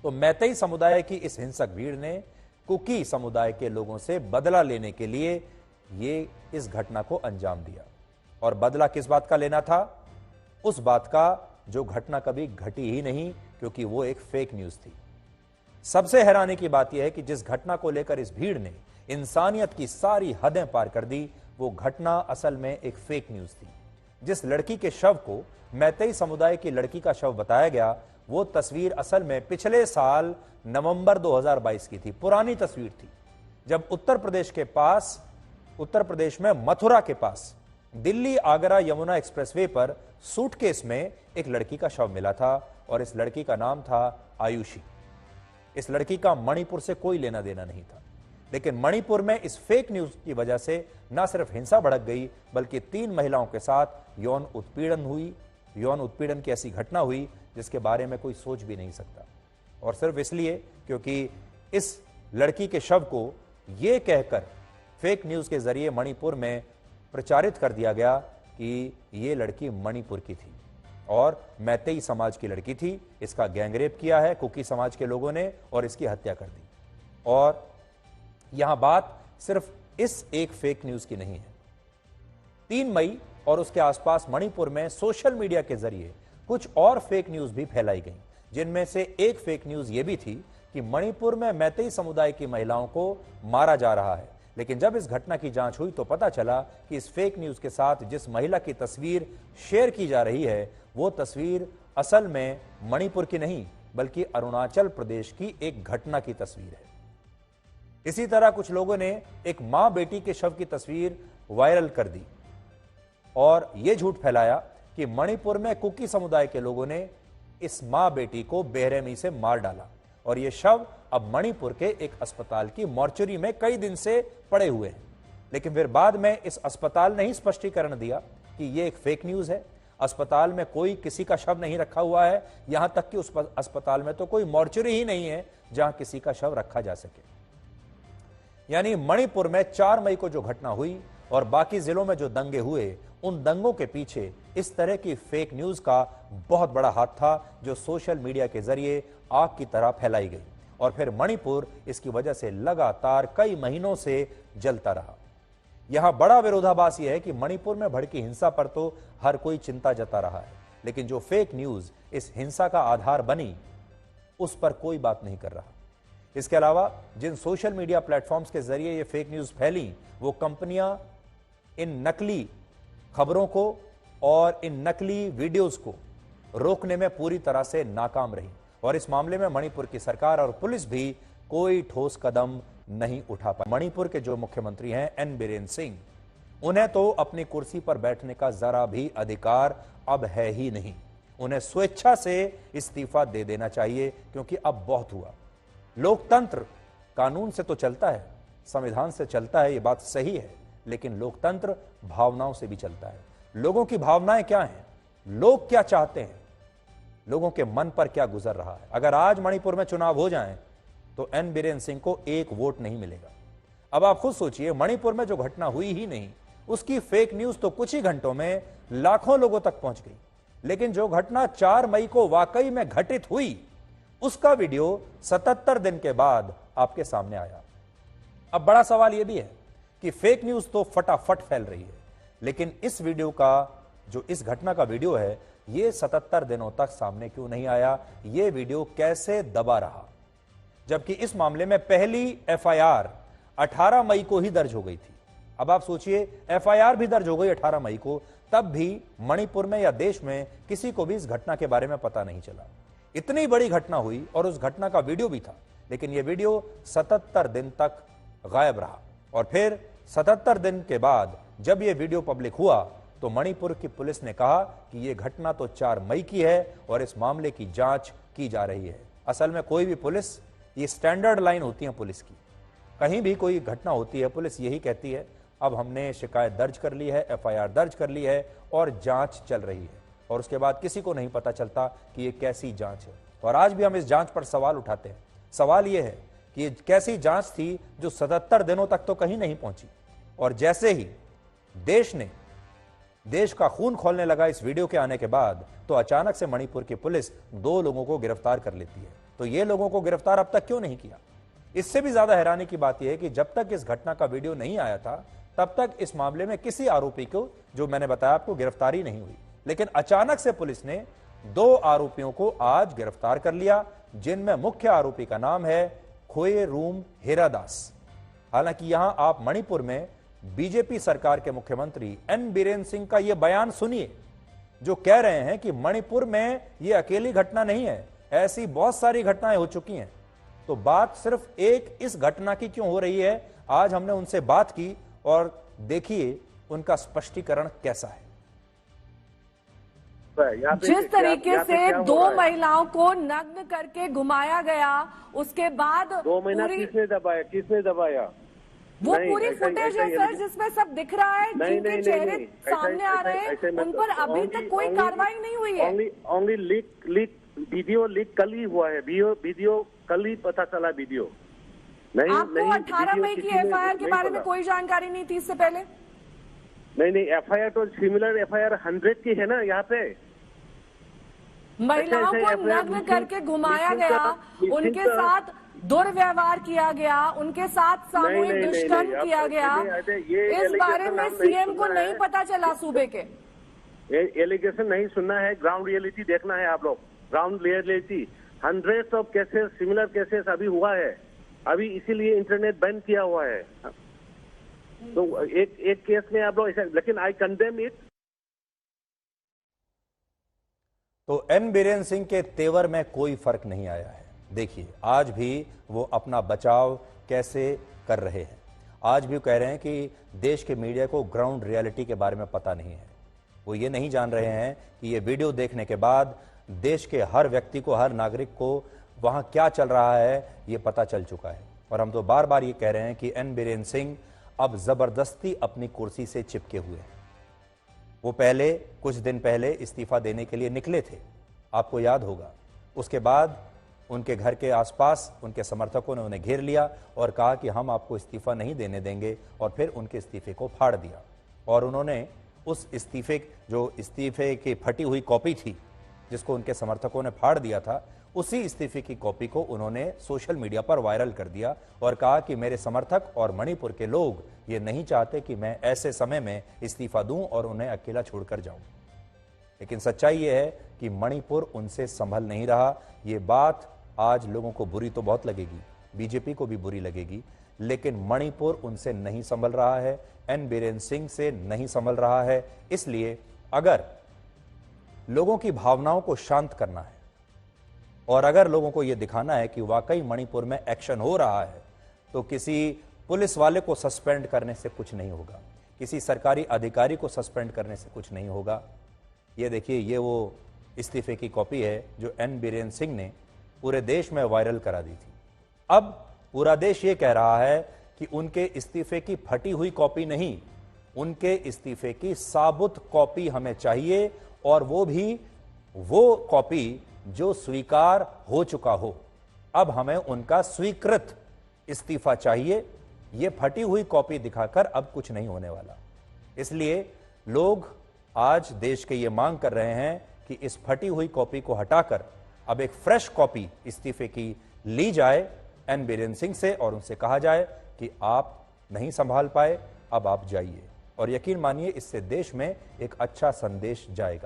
तो मैतेई समुदाय की इस हिंसक भीड़ ने कुकी समुदाय के लोगों से बदला लेने के लिए ये इस घटना को अंजाम दिया। और बदला किस बात का लेना था? उस बात का जो घटना कभी घटी ही नहीं, क्योंकि वो एक फेक न्यूज थी। सबसे हैरानी की बात यह है कि जिस घटना को लेकर इस भीड़ ने इंसानियत की सारी हदें पार कर दी, वो घटना असल में एक फेक न्यूज थी। जिस लड़की के शव को मैतेई समुदाय की लड़की का शव बताया गया, वो तस्वीर असल में पिछले साल नवंबर 2022 की थी। पुरानी तस्वीर थी, जब उत्तर प्रदेश में मथुरा के पास दिल्ली आगरा यमुना एक्सप्रेसवे पर सूटकेस में एक लड़की का शव मिला था और इस लड़की का नाम था आयुषी। इस लड़की का मणिपुर से कोई लेना देना नहीं था, लेकिन मणिपुर में इस फेक न्यूज की वजह से न सिर्फ हिंसा भड़क गई, बल्कि 3 महिलाओं के साथ यौन उत्पीड़न की ऐसी घटना हुई जिसके बारे में कोई सोच भी नहीं सकता। और सिर्फ इसलिए क्योंकि इस लड़की के शव को यह कहकर फेक न्यूज के जरिए मणिपुर में प्रचारित कर दिया गया कि यह लड़की मणिपुर की थी और मैतेई समाज की लड़की थी। इसका गैंगरेप किया है कुकी समाज के लोगों ने और इसकी हत्या कर दी। और यहां बात सिर्फ इस एक फेक न्यूज की नहीं है। 3 मई और उसके आसपास मणिपुर में सोशल मीडिया के जरिए कुछ और फेक न्यूज भी फैलाई गई, जिनमें से एक फेक न्यूज यह भी थी कि मणिपुर में मैतेई समुदाय की महिलाओं को मारा जा रहा है। लेकिन जब इस घटना की जांच हुई तो पता चला कि इस फेक न्यूज के साथ जिस महिला की तस्वीर शेयर की जा रही है, वो तस्वीर असल में मणिपुर की नहीं, बल्कि अरुणाचल प्रदेश की एक घटना की तस्वीर है। इसी तरह कुछ लोगों ने एक मां बेटी के शव की तस्वीर वायरल कर दी और यह झूठ फैलाया कि मणिपुर में कुकी समुदाय के लोगों ने इस मां बेटी को बेरहमी से मार डाला और यह शव अब मणिपुर के एक अस्पताल की मॉर्चरी में कई दिन से पड़े हुए हैं। लेकिन फिर बाद में इस अस्पताल ने ही स्पष्टीकरण दिया कि यह एक फेक न्यूज है। अस्पताल में कोई किसी का शव नहीं रखा हुआ है, यहां तक कि उस अस्पताल में तो कोई मॉर्चरी ही नहीं है जहां किसी का शव रखा जा सके। यानी मणिपुर में 4 मई को जो घटना हुई और बाकी जिलों में जो दंगे हुए, उन दंगों के पीछे इस तरह की फेक न्यूज का बहुत बड़ा हाथ था, जो सोशल मीडिया के जरिए आग की तरह फैलाई गई और फिर मणिपुर इसकी वजह से लगातार कई महीनों से जलता रहा। यहां बड़ा विरोधाभास यह है कि मणिपुर में भड़की हिंसा पर तो हर कोई चिंता जता रहा है, लेकिन जो फेक न्यूज इस हिंसा का आधार बनी, उस पर कोई बात नहीं कर रहा। इसके अलावा जिन सोशल मीडिया प्लेटफॉर्म्स के जरिए ये फेक न्यूज फैली, वो कंपनियां इन नकली खबरों को और इन नकली वीडियोस को रोकने में पूरी तरह से नाकाम रही और इस मामले में मणिपुर की सरकार और पुलिस भी कोई ठोस कदम नहीं उठा पाई। मणिपुर के जो मुख्यमंत्री हैं एन बीरेन सिंह, उन्हें तो अपनी कुर्सी पर बैठने का जरा भी अधिकार अब है ही नहीं। उन्हें स्वेच्छा से इस्तीफा दे देना चाहिए, क्योंकि अब बहुत हुआ। लोकतंत्र कानून से तो चलता है, संविधान से चलता है, ये बात सही है, लेकिन लोकतंत्र भावनाओं से भी चलता है। लोगों की भावनाएं क्या हैं, लोग क्या चाहते हैं, लोगों के मन पर क्या गुजर रहा है। अगर आज मणिपुर में चुनाव हो जाएं तो एन बीरेन सिंह को 1 वोट नहीं मिलेगा। अब आप खुद सोचिए, मणिपुर में जो घटना हुई ही नहीं, उसकी फेक न्यूज तो कुछ ही घंटों में लाखों लोगों तक पहुंच गई। लेकिन जो घटना 4 मई को वाकई में घटित हुई, उसका वीडियो 77 दिन के बाद आपके सामने आया। अब बड़ा सवाल यह भी है कि फेक न्यूज तो फटाफट फैल रही है, लेकिन इस वीडियो का, जो इस घटना का वीडियो है, यह 77 दिनों तक सामने क्यों नहीं आया? यह वीडियो कैसे दबा रहा? जबकि इस मामले में पहली एफआईआर 18 मई को ही दर्ज हो गई थी। अब आप सोचिए, एफआईआर भी दर्ज हो गई 18 मई को, तब भी मणिपुर में या देश में किसी को भी इस घटना के बारे में पता नहीं चला। इतनी बड़ी घटना हुई और उस घटना का वीडियो भी था, लेकिन यह वीडियो 77 दिन तक गायब रहा। और फिर 77 दिन के बाद जब यह वीडियो पब्लिक हुआ तो मणिपुर की पुलिस ने कहा कि यह घटना तो 4 मई की है और इस मामले की जांच की जा रही है। असल में कोई भी पुलिस, ये स्टैंडर्ड लाइन होती है पुलिस की, कहीं भी कोई घटना होती है पुलिस यही कहती है, अब हमने शिकायत दर्ज कर ली है, एफआईआर दर्ज कर ली है और जांच चल रही है। और उसके बाद किसी को नहीं पता चलता कि ये कैसी जांच है। और आज भी हम इस जांच पर सवाल उठाते हैं। सवाल ये है कि ये कैसी जांच थी जो 77 दिनों तक तो कहीं नहीं पहुंची, और जैसे ही देश का खून खोलने लगा इस वीडियो के आने के बाद, तो अचानक से मणिपुर की पुलिस 2 लोगों को गिरफ्तार कर लेती है। तो तो ये लोगों को गिरफ्तार अब तक क्यों नहीं किया? इससे भी ज्यादा हैरानी की बात यह है कि जब तक इस घटना का वीडियो नहीं आया था तब तक इस मामले में किसी आरोपी को, जो मैंने बताया आपको, गिरफ्तारी नहीं हुई। लेकिन अचानक से पुलिस ने 2 आरोपियों को आज गिरफ्तार कर लिया, जिनमें मुख्य आरोपी का नाम है खोएरूम हेरादास। हालांकि यहां आप मणिपुर में बीजेपी सरकार के मुख्यमंत्री एन बीरेन सिंह का यह बयान सुनिए, जो कह रहे हैं कि मणिपुर में यह अकेली घटना नहीं है, ऐसी बहुत सारी घटनाएं हो चुकी हैं। तो बात सिर्फ एक इस घटना की क्यों हो रही है? आज हमने उनसे बात की और देखिए उनका स्पष्टीकरण कैसा है। जिस तरीके से 2 महिलाओं को नग्न करके घुमाया गया, उसके बाद 2 महीना किसने दबाया? वो पूरी फुटेज है सर, जिसमें सब दिख रहा है, जिनके चेहरे सामने आ रहे हैं, उन पर अभी तक कोई कार्रवाई नहीं हुई है। ओनली लीक वीडियो लीक कल ही हुआ है। वीडियो कल ही पता चला। वीडियो नहीं। आपको 18 मई की एफआईआर के बारे में कोई जानकारी नहीं थी इससे पहले? नहीं, एफआईआर तो सिमिलर एफआईआर 100 की है ना। यहाँ पे महिलाओं को नग्न करके घुमाया गया, उनके साथ दुर्व्यवहार किया गया, उनके साथ सामूहिक दुष्कर्म किया गया। इस बारे में सीएम को नहीं पता चला सूबे के? एलिगेशन नहीं सुनना है, ग्राउंड रियलिटी देखना है आप लोग। Ground reality 100 of cases, similar cases अभी हुआ है। अभी इसीलिए इंटरनेट बैन किया हुआ है। तो एक केस में आप लोग, लेकिन आई कंडेम इट। तो एन बीरेन सिंह के तेवर में कोई फर्क नहीं आया है। देखिए आज भी वो अपना बचाव कैसे कर रहे हैं। आज भी कह रहे हैं कि देश के मीडिया को ग्राउंड रियलिटी के बारे में पता नहीं है। वो ये नहीं जान रहे हैं कि ये वीडियो देखने के बाद देश के हर व्यक्ति को, हर नागरिक को वहां क्या चल रहा है ये पता चल चुका है। और हम तो बार बार ये कह रहे हैं कि एन बीरेन सिंह अब जबरदस्ती अपनी कुर्सी से चिपके हुए हैं। वो पहले कुछ दिन पहले इस्तीफा देने के लिए निकले थे, आपको याद होगा। उसके बाद उनके घर के आसपास उनके समर्थकों ने उन्हें घेर लिया और कहा कि हम आपको इस्तीफा नहीं देने देंगे, और फिर उनके इस्तीफे को फाड़ दिया। और उन्होंने उस इस्तीफे की फटी हुई कॉपी थी, जिसको उनके समर्थकों ने फाड़ दिया था, उसी इस्तीफे की कॉपी को उन्होंने सोशल मीडिया पर वायरल कर दिया और कहा कि मेरे समर्थक और मणिपुर के लोग ये नहीं चाहते कि मैं ऐसे समय में इस्तीफा दूं और उन्हें अकेला छोड़कर जाऊं। लेकिन सच्चाई ये है कि मणिपुर उनसे संभल नहीं रहा। ये बात आज लोगों को बुरी तो बहुत लगेगी, बीजेपी को भी बुरी लगेगी, लेकिन मणिपुर उनसे नहीं संभल रहा है, एन बीरेन सिंह से नहीं संभल रहा है। इसलिए अगर लोगों की भावनाओं को शांत करना है और अगर लोगों को यह दिखाना है कि वाकई मणिपुर में एक्शन हो रहा है, तो किसी पुलिस वाले को सस्पेंड करने से कुछ नहीं होगा, किसी सरकारी अधिकारी को सस्पेंड करने से कुछ नहीं होगा। ये देखिए, ये वो इस्तीफे की कॉपी है जो एन बीरेन सिंह ने पूरे देश में वायरल करा दी थी। अब पूरा देश ये कह रहा है कि उनके इस्तीफे की फटी हुई कॉपी नहीं, उनके इस्तीफे की साबुत कॉपी हमें चाहिए, और वो भी वो कॉपी जो स्वीकार हो चुका हो। अब हमें उनका स्वीकृत इस्तीफा चाहिए। ये फटी हुई कॉपी दिखाकर अब कुछ नहीं होने वाला। इसलिए लोग आज देश के ये मांग कर रहे हैं कि इस फटी हुई कॉपी को हटाकर अब एक फ्रेश कॉपी इस्तीफे की ली जाए एन बीरेन सिंह से, और उनसे कहा जाए कि आप नहीं संभाल पाए, अब आप जाइए। और यकीन मानिए, इससे देश में एक अच्छा संदेश जाएगा।